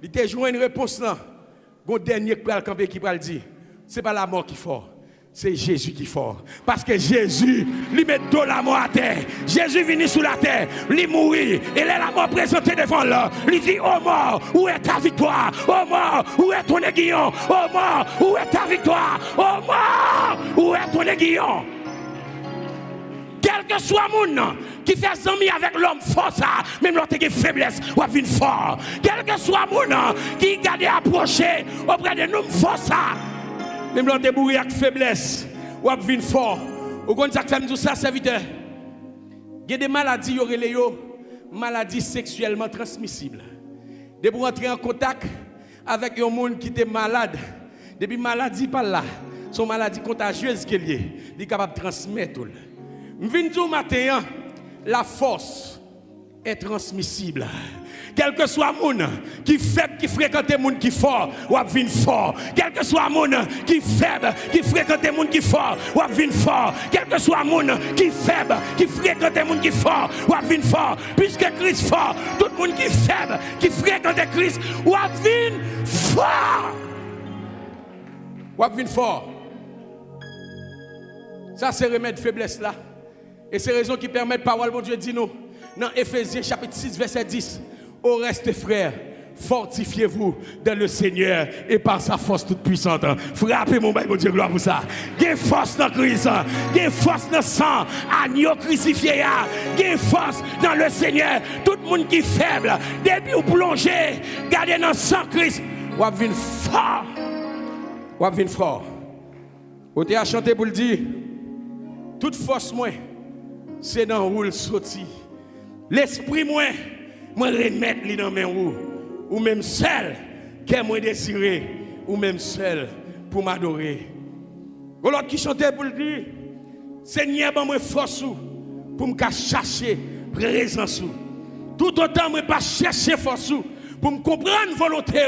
Speaker 2: il te joint une réponse là. Gon dernier qui va camper qui va le dire, c'est pas la mort qui fort. C'est Jésus qui fort. Parce que Jésus, lui met de la mort à terre. Jésus venu sous la terre, lui mourir. Et là, la mort présentée devant là. Il dit, oh mort, où est ta victoire? Oh mort, où est ton aiguillon? Oh mort, où est ta victoire? Oh mort, où est ton aiguillon? Quel que soit mon qui fait zami avec l'homme fort ça, même l'autre qui faiblesse, ou a vu fort. Quel que soit mon qui garde approcher auprès de nous fort ça, même l'autre débrouille avec faiblesse, ou a vu fort. Ou quand ça fait ça serviteur. Il y a des maladies y aurait les maladies sexuellement transmissibles. De pour entrer en contact avec un monde qui était malade, depuis maladie par là, son maladie contagieuse qui est liée, il est capable de transmettre. Je viens de dire matin, la force est transmissible. Quel que soit moun qui faible, qui fréquente moun qui fort, ou a vin fort. Quel que soit moun qui faible, qui fréquente moun qui fort, ou a vin fort. Quel que soit moun qui faible, qui fréquente moun qui fort, ou a vin fort. Puisque Christ fort, tout le monde qui faible, qui fréquente Christ, ou a vin fort. Ou a vin fort. Ça c'est remède faiblesse là. Et c'est raison qui permet, parole de Dieu dit nous, dans Éphésiens chapitre 6, verset 10, au reste frères, fortifiez-vous dans le Seigneur et par sa force toute puissante. Frappez mon Bible, Dieu, gloire pour ça. Gain force dans Christ, gain force dans le sang, agneau crucifié, gain force dans le Seigneur. Tout le monde qui est faible, depuis ou plongé, gardez dans le sang Christ, ou à venir fort. Ou à venir fort. Ou t'es à chanter pour le dire, toute force moins. C'est dans où le sorti. L'esprit moi remettre li dans mes roues. Ou même seul, qu'est moi désiré, ou même seul pour m'adorer. Ou l'autre qui chantait pour le dire, Seigneur, ben moi force pour me chercher présence. Tout autant moi pas chercher force pour me comprendre volonté,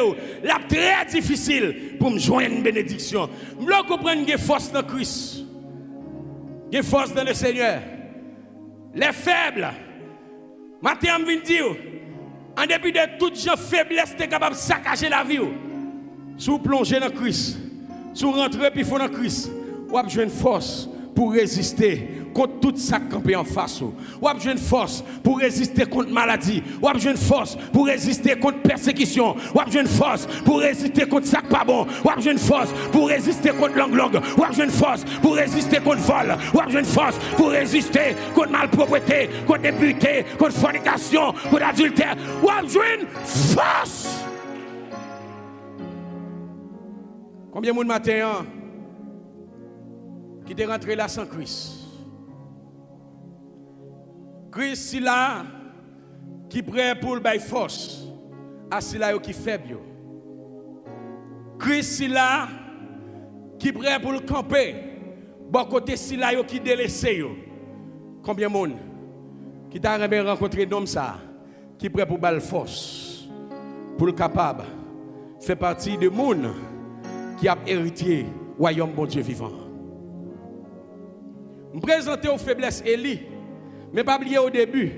Speaker 2: la très difficile pour me joindre une bénédiction. Je comprendre que force dans Christ. Que force dans le Seigneur. Les faibles, maintenant je viens dire, en dépit de toute faiblesse, tu es capable de saccager la vie. Si vous plongez dans Christ, si vous rentrez puis dans Christ, vous avez une force pour résister contre tout ça qui est en face. Vous avez une force pour résister contre maladie. Vous avez une force pour résister contre persécution. Vous avez une force pour résister contre ça qui n'est pas bon. Vous avez une force pour résister contre langue. Vous avez une force pour résister contre vol. Vous avez une force pour résister contre malpropreté, contre impureté, contre fornication, contre adultère. Vous avez une force. Combien de monde matin qui est rentré là sans Christ? Christ est là qui prêt pour le bail force à cela qui faible. Christ est là qui prêt pour le camper. Bon côté cela qui délaissé. Combien de monde qui t'a rencontré d'homme ça qui prêt pour bail force pour le capable fait partie de monde qui a hérité royaume bon Dieu vivant. Me présenter aux faiblesses Élie. Mais pas oublier au début,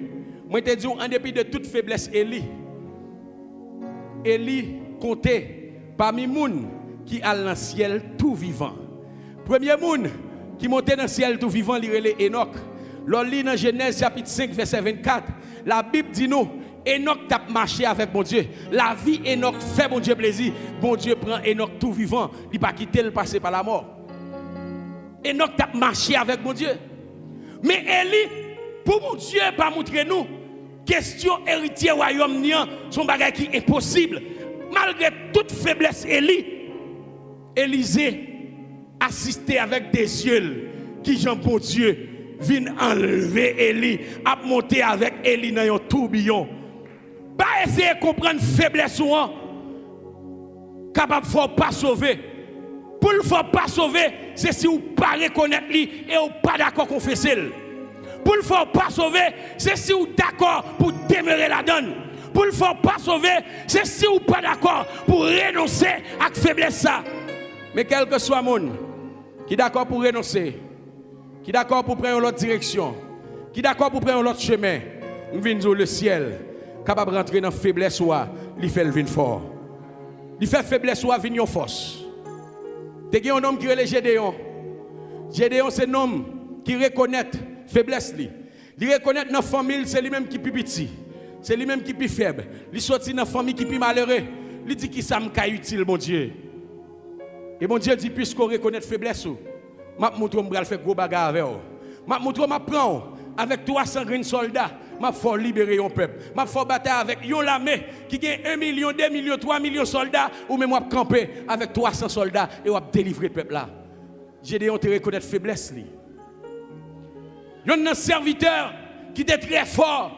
Speaker 2: moi te dis en dépit de toute faiblesse Élie comptait parmi moun qui a dans le ciel tout vivant. Premier moun qui montait dans le ciel tout vivant, il relait Enoch. L'on lit dans Genèse chapitre 5 verset 24, la Bible dit nous Enoch t'a marché avec mon Dieu. La vie Enoch fait mon Dieu plaisir. Bon Dieu prend Enoch tout vivant, il pas quitter le passé par la mort. Enoch t'a marché avec mon Dieu. Mais Élie pour mon Dieu, pas montrer nous, question héritier royaume, son bagage qui est possible. malgré toute faiblesse Élisée assistait avec des yeux qui, Jean bon Dieu, vient enlever Élie, a monter avec Élie dans un tourbillon. Pas essayer de comprendre faiblesse ou capable de faire pas sauver. Pour le faire pas sauver, c'est si vous pas reconnaître lui et vous pas d'accord confesser. Pour le faire pas sauver, c'est si vous d'accord pour demeurer la donne. Pour le faire pas sauver, c'est si vous pas d'accord pour renoncer à la faiblesse ça. Mais quel que soit le monde qui est d'accord pour renoncer, qui est d'accord pour prendre l'autre direction, qui est d'accord pour prendre l'autre chemin, nous venons dans le ciel, capable de rentrer dans la faiblesse ou il fait le vin fort. Il fait faiblesse ou il force. Il y a un homme qui est Gédéon. Gédéon, c'est un homme qui reconnaît faiblesse. Il reconnaît dans la famille, c'est lui-même qui est plus petit. C'est lui-même qui est plus faible. Il sortit dans la famille qui est plus malheureux. Il dit que ça me utile, mon Dieu. Et mon Dieu dit, puisqu'on reconnaît faiblesse, je montre que je faire gros bagarre avec vous. Je montre que je prends avec 300 soldats. Je faut libérer un peuple. Je faut battre avec une armée qui a 1 million, 2 millions, 3 millions de soldats. Ou même je camper avec 300 soldats et je délivrer le peuple là. Gédéon te reconnaître faiblesse. Il y a un serviteur qui était très fort.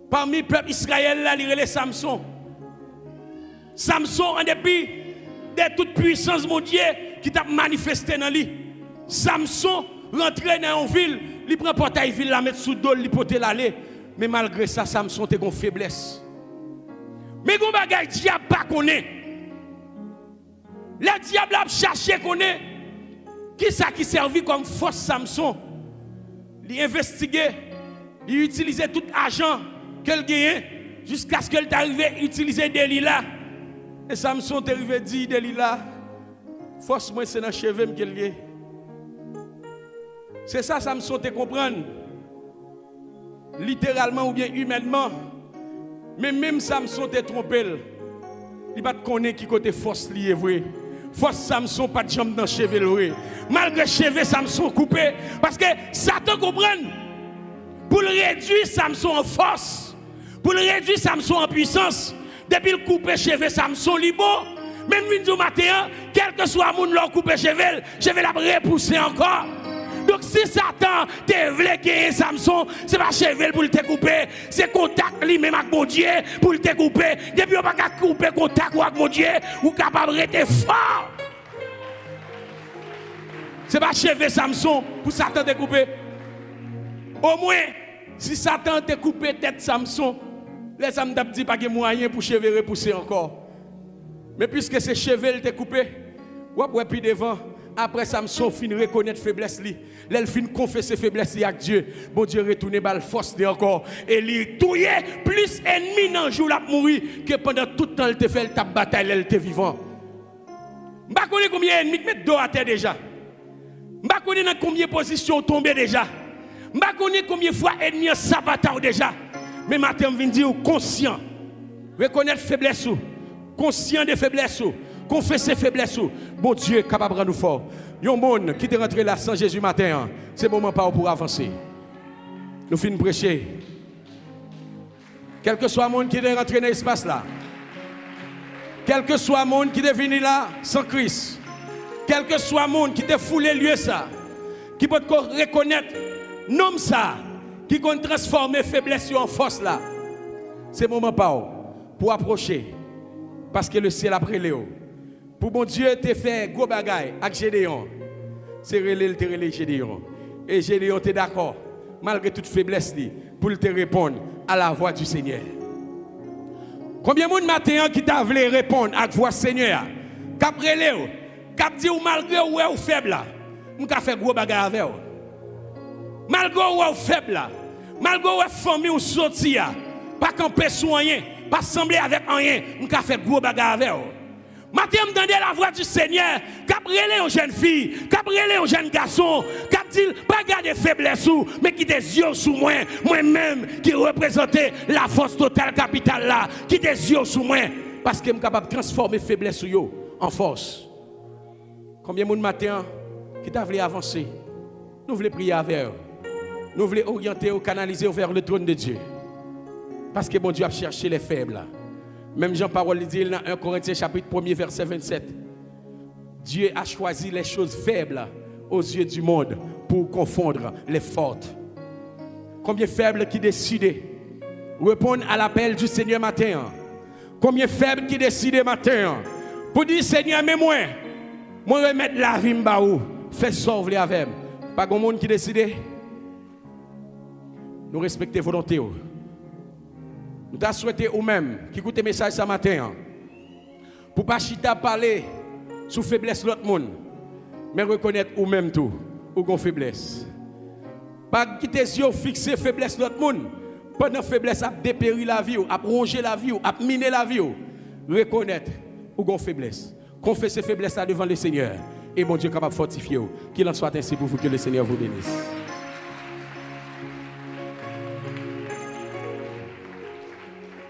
Speaker 2: Parmi le peuple Israël, là, il relève Samson. Samson, en dépit de toute puissance, mon Dieu, qui t'a manifesté dans lui. Samson rentrait dans une ville, il prend portail ville, la mettre sous dos, il porte l'aller. Mais malgré ça, Samson a une faiblesse. Mais gon bagay diable pas connaît. Le diable a cherché connaît. Qui ça qui servi comme force Samson? Il investiguait, il utilisait tout l'argent qu'elle gagnait jusqu'à ce qu'elle t'arrive à utiliser Delilah. Et Samson t'est arrivé dit Delilah, force moi c'est dans cheveux qu'elle gagne. C'est ça Samson te comprendre. Littéralement ou bien humainement. Mais même Samson te trompé. Il va te connaître qui côté force lié vrai. Force Samson pas de jambe dans cheveux. Malgré cheveux Samson coupé parce que Satan comprend. Pour le réduire Samson en force, pour le réduire Samson en puissance, depuis le couper cheveux Samson libo, même du matin, quel que soit moun leur couper cheveux, je vais la repousser encore. Donc si Satan te voulait gagner Samson, c'est pas cheveux pour te couper, c'est contact lui-même avec mon Dieu pour te couper. Depuis on pas couper contact avec mon Dieu, ou capable de rester fort. C'est pas cheveux Samson pour Satan te couper. Au moins, si Satan te coupé tête Samson, les hommes ne disent pas qu'il y a moyen pour cheveux repousser encore. Mais puisque ces cheveux te coupé, ouais puis devant. Après Samson fin reconnaître faiblesse li, elle fin confesser faiblesse li avec Dieu. Bon Dieu retourner bal force li encore et li touyer plus ennemi dans jour la mourir que pendant tout le temps elle te fait ta bataille elle te vivant. M'pa connait combien ennemi mettre dos à terre déjà. M'pa connait dans combien position tomber déjà. M'pa connait combien fois ennemi sabatar déjà. Mais matin vinn dire conscient. Reconnaître faiblesse ou conscient de faiblesse ou confesser faiblesse. Bon Dieu est capable de rendre nous fort. Il y a un monde qui est rentré là sans Jésus matin. C'est le moment pour avancer. Nous finissons de prêcher. Quel que soit le monde qui est rentré dans l'espace là. Quel que soit le monde qui est venu là sans Christ. Quel que soit le monde qui est foulé lieu ça. Qui peut reconnaître nom ça. Qui peut transformer faiblesse en force là. C'est le moment pour approcher. Parce que le ciel a prélé. Pour bon Dieu te fait gros bagaille avec Gédéon. C'est relé Gédéon. Et Gédéon t'es d'accord, malgré toute faiblesse, pour te répondre à la voix du Seigneur. Combien de monde matin qui t'a voulu répondre à la voix du Seigneur? Cap relé, cap dit malgré ou est faible là, on ka fait gros bagaille avec vous. Malgré ou est faible là, malgré ou est famille ou sorti pas camper sur rien, pas sembler avec rien, on ka fait gros bagaille avec vous. Matin, m'entendez la voix du Seigneur, cap relé aux jeunes filles, cap relé aux jeunes garçons, cap dit pas garder faiblesse mais qui des yeux sous moi-même qui représentait la force totale capitale là, qui des yeux sous moi parce que je suis capable de transformer faiblesse en force. Combien de monde matin qui t'a voulu avancer? Nous voulons prier avec eux. Nous voulons orienter ou canaliser vers le trône de Dieu. Parce que bon Dieu a cherché les faibles là. Même Jean-Parole dit dans 1 Corinthiens chapitre 1er verset 27. Dieu a choisi les choses faibles aux yeux du monde pour confondre les fortes. Combien faibles qui décident répondre à l'appel du Seigneur matin? Combien faibles qui décident matin pour dire Seigneur, mais moi remettre la vie m'baou, fais sauver avec. Pas grand monde qui décide. Nous respectons volonté. Nous t'a souhaité ou même qui écoute le message ce matin pour pas chita parler sous faiblesse de l'autre monde, mais reconnaître ou même tout ou gon faiblesse. Pas quitter les yeux fixer faiblesse de l'autre monde. Pendant faiblesse a dépérir la vie, a ronger la vie, a miner la vie. Reconnaître ou gon faiblesse. Confesser faiblesse là devant le Seigneur et mon Dieu capable de fortifier. Qu'il en soit ainsi pour vous, que le Seigneur vous bénisse.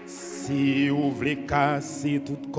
Speaker 1: Si vous voulez casser tout